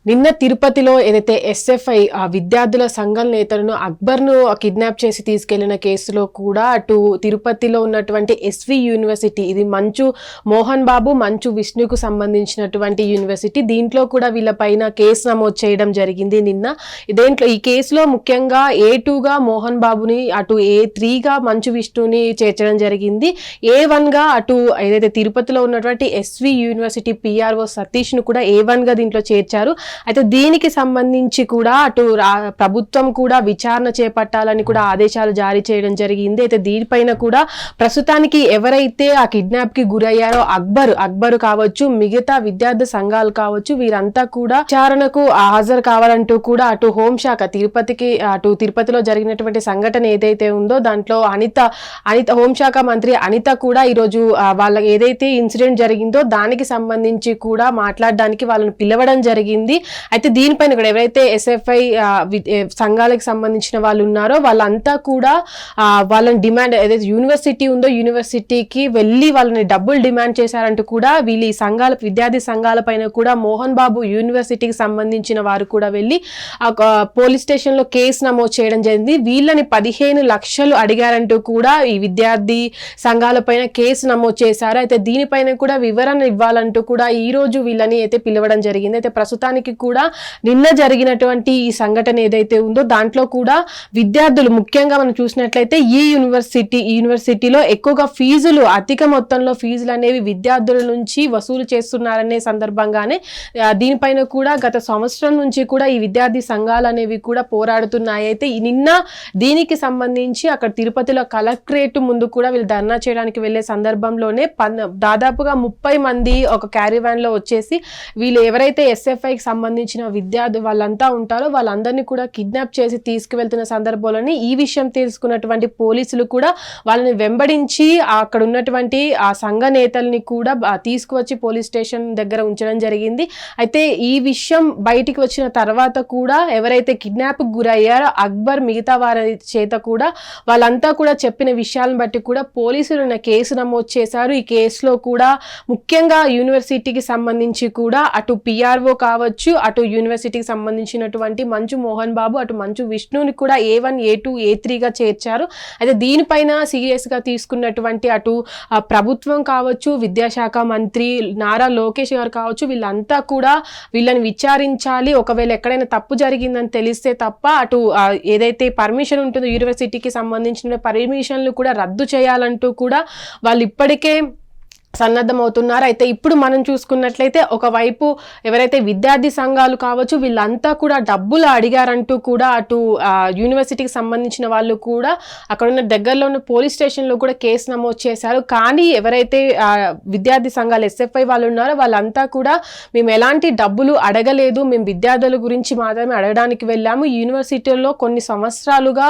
నిన్న తిరుపతిలో ఏదైతే ఎస్ఎఫ్ఐ విద్యార్థుల సంఘం నేతలను అక్బర్ను కిడ్నాప్ చేసి తీసుకెళ్లిన కేసులో కూడా అటు తిరుపతిలో ఉన్నటువంటి ఎస్వి యూనివర్సిటీ, ఇది మంచు మోహన్ బాబు, మంచు విష్ణుకు సంబంధించినటువంటి యూనివర్సిటీ, దీంట్లో కూడా వీళ్ళపైన కేసు నమోదు చేయడం జరిగింది నిన్న. దేంట్లో ఈ కేసులో ముఖ్యంగా A2గా మోహన్ బాబుని, అటు A3గా మంచు విష్ణుని చేర్చడం జరిగింది. A1గా అటు ఏదైతే తిరుపతిలో ఉన్నటువంటి ఎస్వి యూనివర్సిటీ PRO సతీష్ను కూడా A1గా దీంట్లో చేర్చారు. అయితే దీనికి సంబంధించి కూడా అటు ప్రభుత్వం కూడా విచారణ చేపట్టాలని కూడా ఆదేశాలు జారీ చేయడం జరిగింది. అయితే దీనిపైన కూడా ప్రస్తుతానికి ఎవరైతే ఆ కిడ్నాప్ కి గురయ్యారో అక్బరు కావచ్చు, మిగతా విద్యార్థి సంఘాలు కావచ్చు, వీరంతా కూడా విచారణకు హాజరు కావాలంటూ కూడా అటు హోంశాఖ తిరుపతిలో జరిగినటువంటి సంఘటన ఏదైతే ఉందో దాంట్లో అనిత హోంశాఖ మంత్రి అనిత కూడా ఈరోజు వాళ్ళ ఏదైతే ఇన్సిడెంట్ జరిగిందో దానికి సంబంధించి కూడా మాట్లాడడానికి వాళ్ళని పిలవడం జరిగింది. అయితే దీనిపైన కూడా ఎవరైతే ఎస్ఎఫ్ఐ సంఘాలకు సంబంధించిన వాళ్ళు ఉన్నారో వాళ్ళంతా కూడా వాళ్ళని డిమాండ్, ఏదైతే యూనివర్సిటీ ఉందో యూనివర్సిటీకి వెళ్ళి వాళ్ళని డబ్బులు డిమాండ్ చేశారంటూ కూడా వీళ్ళు ఈ విద్యార్థి సంఘాల పైన కూడా మోహన్ బాబు యూనివర్సిటీకి సంబంధించిన వారు కూడా వెళ్ళి పోలీస్ స్టేషన్ లో కేసు నమోదు చేయడం జరిగింది. వీళ్ళని 15 లక్షలు అడిగారంటూ కూడా ఈ విద్యార్థి సంఘాల పైన కేసు నమోదు చేశారు. అయితే దీనిపైన కూడా వివరణ ఇవ్వాలంటూ కూడా ఈ రోజు వీళ్ళని అయితే పిలవడం జరిగింది. అయితే ప్రస్తుతానికి కూడా నిన్న జరిగినటువంటి ఈ సంఘటన ఏదైతే ఉందో దాంట్లో కూడా విద్యార్థులు ముఖ్యంగా మనం చూసినట్లయితే ఈ యూనివర్సిటీలో ఎక్కువగా ఫీజులు, అధిక మొత్తంలో ఫీజులు అనేవి విద్యార్థుల నుంచి వసూలు చేస్తున్నారనే సందర్భంగానే దీనిపైన కూడా గత సంవత్సరం నుంచి కూడా ఈ విద్యార్థి సంఘాలు అనేవి కూడా పోరాడుతున్నాయి. అయితే నిన్న దీనికి సంబంధించి అక్కడ తిరుపతిలో కలెక్టరేట్ ముందు కూడా వీళ్ళు ధర్నా చేయడానికి వెళ్లే సందర్భంలోనే దాదాపుగా 30 మంది ఒక క్యారీవాన్ లో వచ్చేసి వీళ్ళు ఎవరైతే ఎస్ఎఫ్ఐకి సంబంధించిన విద్యార్థి వాళ్ళంతా ఉంటారో వాళ్ళందరినీ కూడా కిడ్నాప్ చేసి తీసుకువెళ్తున్న సందర్భంలోనే ఈ విషయం తెలుసుకున్నటువంటి పోలీసులు కూడా వాళ్ళని వెంబడించి అక్కడ ఉన్నటువంటి ఆ సంఘ నేతల్ని కూడా తీసుకువచ్చి పోలీస్ స్టేషన్ దగ్గర ఉంచడం జరిగింది. అయితే ఈ విషయం బయటికి వచ్చిన తర్వాత కూడా ఎవరైతే కిడ్నాప్ గురయ్యారో అక్బర్, మిగతా వారి చేత కూడా వాళ్ళంతా కూడా చెప్పిన విషయాలను బట్టి కూడా పోలీసులు కేసు నమోదు చేశారు. ఈ కేసులో కూడా ముఖ్యంగా యూనివర్సిటీకి సంబంధించి కూడా అటు PRO కావచ్చు, అటు యూనివర్సిటీకి సంబంధించినటువంటి మంచు మోహన్ బాబు, అటు మంచు విష్ణుని కూడా A1, A2, A3గా చేర్చారు. అయితే దీనిపైన సీరియస్ గా తీసుకున్నటువంటి అటు ప్రభుత్వం కావచ్చు, విద్యాశాఖ మంత్రి నారా లోకేష్ గారు కావచ్చు, వీళ్ళంతా కూడా వీళ్ళని విచారించాలి. ఒకవేళ ఎక్కడైనా తప్పు జరిగిందని తెలిస్తే తప్ప అటు ఏదైతే పర్మిషన్ ఉంటుందో యూనివర్సిటీకి సంబంధించిన పర్మిషన్లు కూడా రద్దు చేయాలంటూ కూడా వాళ్ళు ఇప్పటికే సన్నద్ధమవుతున్నారు. అయితే ఇప్పుడు మనం చూసుకున్నట్లయితే ఒకవైపు ఎవరైతే విద్యార్థి సంఘాలు కావచ్చు వీళ్ళంతా కూడా డబ్బులు అడిగారంటూ కూడా అటు యూనివర్సిటీకి సంబంధించిన వాళ్ళు కూడా అక్కడ ఉన్న దగ్గరలో ఉన్న పోలీస్ స్టేషన్లో కూడా కేసు నమోదు చేశారు. కానీ ఎవరైతే విద్యార్థి సంఘాలు ఎస్ఎఫ్ఐ వాళ్ళు ఉన్నారో వాళ్ళంతా కూడా మేము ఎలాంటి డబ్బులు అడగలేదు, మేము విద్యార్థుల గురించి మాత్రమే అడగడానికి వెళ్ళాము, యూనివర్సిటీలో కొన్ని సంవత్సరాలుగా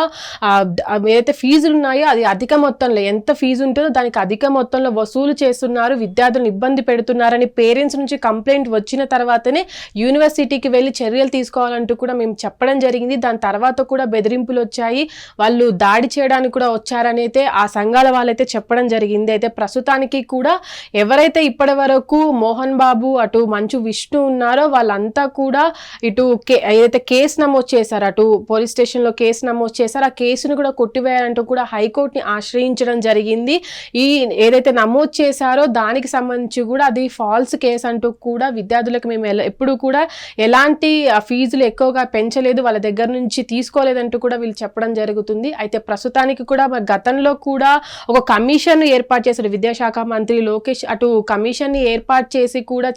ఏదైతే ఫీజులు ఉన్నాయో అది అధిక మొత్తంలో, ఎంత ఫీజు ఉంటుందో దానికి అధిక మొత్తంలో వసూలు చేస్తున్నారు, విద్యార్థులను ఇబ్బంది పెడుతున్నారని పేరెంట్స్ నుంచి కంప్లైంట్ వచ్చిన తర్వాతనే యూనివర్సిటీకి వెళ్ళి చర్యలు తీసుకోవాలంటూ కూడా మేము చెప్పడం జరిగింది. దాని తర్వాత కూడా బెదిరింపులు వచ్చాయి, వాళ్ళు దాడి చేయడానికి కూడా వచ్చారని అయితే ఆ సంఘాల వాళ్ళైతే చెప్పడం జరిగింది. అయితే ప్రస్తుతానికి కూడా ఎవరైతే ఇప్పటి వరకు మోహన్ బాబు, అటు మంచు విష్ణు ఉన్నారో వాళ్ళంతా కూడా ఇటు ఏదైతే కేసు నమోదు చేశారు, అటు పోలీస్ స్టేషన్లో కేసు నమోదు చేశారు, ఆ కేసును కూడా కొట్టివేయాలంటూ కూడా హైకోర్టుని ఆశ్రయించడం జరిగింది. ఈ ఏదైతే నమోదు చేశారో దానికి సంబంధించి కూడా అది ఫాల్స్ కేసు అంటూ కూడా విద్యార్థులకు మేము ఎప్పుడు కూడా ఎలాంటి ఫీజులు ఎక్కువగా పెంచలేదు, వాళ్ళ దగ్గర నుంచి తీసుకోలేదంటూ కూడా వీళ్ళు చెప్పడం జరుగుతుంది. అయితే ప్రస్తుతానికి కూడా గతంలో కూడా ఒక కమిషన్ ఏర్పాటు చేశారు విద్యాశాఖ మంత్రి లోకేష్, అటు కమిషన్ ని ఏర్పాటు చేసి కూడా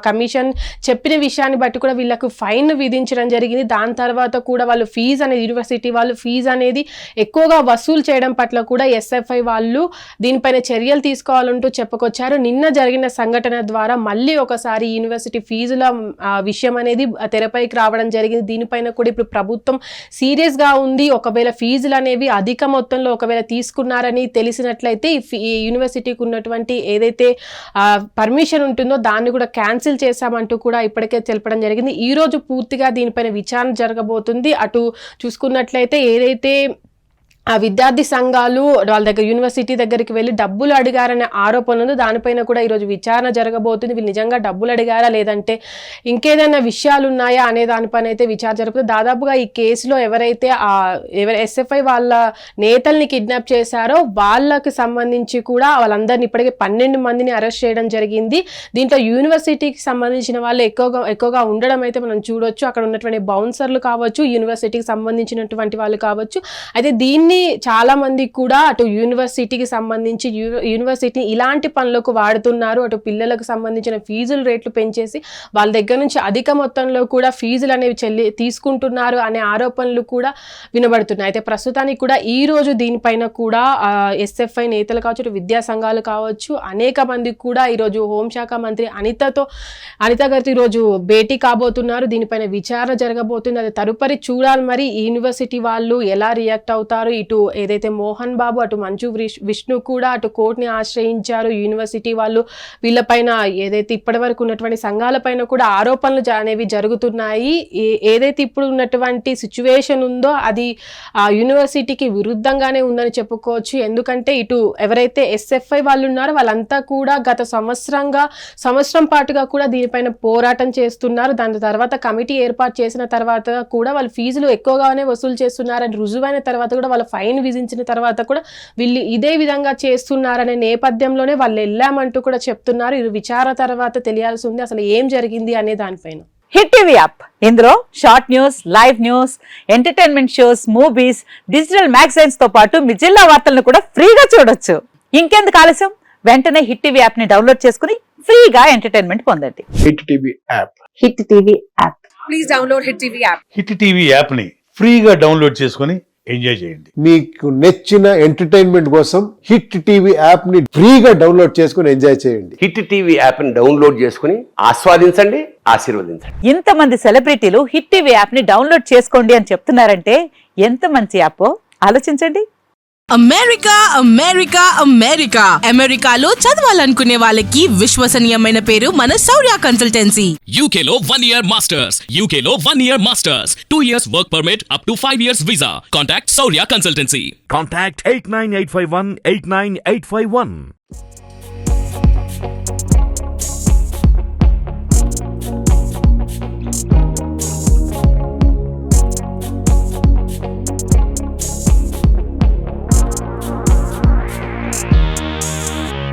కమిషన్ చెప్పిన విషయాన్ని బట్టి కూడా వీళ్ళకు ఫైన్ విధించడం జరిగింది. దాని తర్వాత కూడా వాళ్ళు ఫీజు అనేది యూనివర్సిటీ వాళ్ళు ఫీజు అనేది ఎక్కువగా వసూలు చేయడం పట్ల కూడా ఎస్ఎఫ్ఐ వాళ్ళు దీనిపైన చర్యలు తీసుకోవాలంటూ చెప్పుకొచ్చారు. నిన్న జరిగిన సంఘటన ద్వారా మళ్ళీ ఒకసారి యూనివర్సిటీ ఫీజుల విషయం అనేది తెరపైకి రావడం జరిగింది. దీనిపైన కూడా ఇప్పుడు ప్రభుత్వం సీరియస్ గా ఉంది. ఒకవేళ ఫీజులు అనేవి అధిక మొత్తంలో ఒకవేళ తీసుకున్నారని తెలిసినట్లయితే ఈ యూనివర్సిటీకి ఉన్నటువంటి ఏదైతే పర్మిషన్ ఉంటుందో దాన్ని కూడా క్యాన్సిల్ చేశామంటూ కూడా ఇప్పటికే తెలపడం జరిగింది. ఈ రోజు పూర్తిగా దీనిపైన విచారణ జరగబోతుంది. అటు చూసుకున్నట్లయితే ఏదైతే ఆ విద్యార్థి సంఘాలు వాళ్ళ దగ్గర యూనివర్సిటీ దగ్గరికి వెళ్ళి డబ్బులు అడిగారనే ఆరోపణ ఉంది. దానిపైన కూడా ఈరోజు విచారణ జరగబోతుంది. వీళ్ళు నిజంగా డబ్బులు అడిగారా లేదంటే ఇంకేదైనా విషయాలు ఉన్నాయా అనే దానిపైన అయితే విచారణ జరుగుతుంది. దాదాపుగా ఈ కేసులో ఎవరైతే ఎస్ఎఫ్ఐ వాళ్ళ నేతల్ని కిడ్నాప్ చేశారో వాళ్ళకి సంబంధించి కూడా వాళ్ళందరినీ ఇప్పటికే 12 మందిని అరెస్ట్ చేయడం జరిగింది. దీంట్లో యూనివర్సిటీకి సంబంధించిన వాళ్ళు ఎక్కువగా ఉండడం అయితే మనం చూడొచ్చు. అక్కడ ఉన్నటువంటి బౌన్సర్లు కావచ్చు, యూనివర్సిటీకి సంబంధించినటువంటి వాళ్ళు కావచ్చు. అయితే దీన్ని చాలా మంది కూడా అటు యూనివర్సిటీకి సంబంధించి యూనివర్సిటీ ఇలాంటి పనులకు వాడుతున్నారు. అటు పిల్లలకు సంబంధించిన ఫీజుల రేట్లు పెంచేసి వాళ్ళ దగ్గర నుంచి అధిక మొత్తంలో కూడా ఫీజులు అనేవి తీసుకుంటున్నారు అనే ఆరోపణలు కూడా వినబడుతున్నాయి. అయితే ప్రస్తుతానికి కూడా ఈ రోజు దీనిపైన కూడా ఎస్ఎఫ్ఐ నేతలు కావచ్చు, విద్యా సంఘాలు కావచ్చు, అనేక మంది కూడా ఈరోజు హోంశాఖ మంత్రి అనిత గారితో ఈరోజు భేటీ కాబోతున్నారు. దీనిపైన విచారణ జరగబోతుంది. అది తదుపరి చూడాలి. మరి ఈ యూనివర్సిటీ వాళ్ళు ఎలా రియాక్ట్ అవుతారు. ఇటు ఏదైతే మోహన్ బాబు అటు మంచు విష్ణు కూడా అటు కోర్టుని ఆశ్రయించారు. యూనివర్సిటీ వాళ్ళు వీళ్ళపైన ఏదైతే ఇప్పటి వరకు ఉన్నటువంటి సంఘాలపైన కూడా ఆరోపణలు అనేవి జరుగుతున్నాయి. ఏదైతే ఇప్పుడు ఉన్నటువంటి సిచ్యువేషన్ ఉందో అది ఆ యూనివర్సిటీకి విరుద్ధంగానే ఉందని చెప్పుకోవచ్చు. ఎందుకంటే ఇటు ఎవరైతే ఎస్ఎఫ్ఐ వాళ్ళు ఉన్నారో వాళ్ళంతా కూడా గత సంవత్సరం పాటుగా కూడా దీనిపైన పోరాటం చేస్తున్నారు. దాని తర్వాత కమిటీ ఏర్పాటు చేసిన తర్వాత కూడా వాళ్ళు ఫీజులు ఎక్కువగానే వసూలు చేస్తున్నారని రుజువైన తర్వాత కూడా వాళ్ళ ఫైన్ విధించిన తర్వాత కూడా వీళ్ళు ఇదే విధంగా చేస్తున్నారనే నేపథ్యంలోనే వాళ్ళు వెళ్ళామంటూ కూడా చెప్తున్నారు. ఇది విచారణ తర్వాత తెలియాల్సి ఉంది అసలు ఏం జరిగింది అనే దానిపైన. హిట్ టీవీ యాప్ ఇందులో short news, live news, entertainment shows, movies, digital magazines తో పాటు మీ జిల్లా వార్తలను కూడా ఫ్రీగా చూడొచ్చు. ఇంకెందుకు ఆలస్యం, వెంటనే హిట్ టీవీ యాప్ ని డౌన్లోడ్ చేసుకుని ఫ్రీగా ఎంటర్టైన్మెంట్ పొందండి. Hit TV app. Hit TV app. Please download hit TV app. Hit TV app ని ఫ్రీగా డౌన్లోడ్ చేసుకుని ఎంజాయ్ చేయండి. మీకు నచ్చిన ఎంటర్టైన్మెంట్ కోసం హిట్ టీవీ యాప్ ని ఫ్రీగా డౌన్లోడ్ చేసుకుని ఎంజాయ్ చేయండి. హిట్ టీవీ యాప్ ని డౌన్లోడ్ చేసుకుని ఆస్వాదించండి, ఆశీర్వదించండి. ఇంతమంది సెలబ్రిటీలు హిట్ టీవీ యాప్ ని డౌన్లోడ్ చేసుకోండి అని చెప్తున్నారంటే ఎంత మంచి యాప్ ఆలోచించండి. అమెరికాలో చదవాలనుకునే వాళ్ళకి విశ్వసనీయమైన పేరు మన శౌర్య కన్సల్టెన్సీ. UK లో 1 year masters. 2 years work permit up to 5 years visa. Contact Saurya Consultancy. Contact 89851 89851.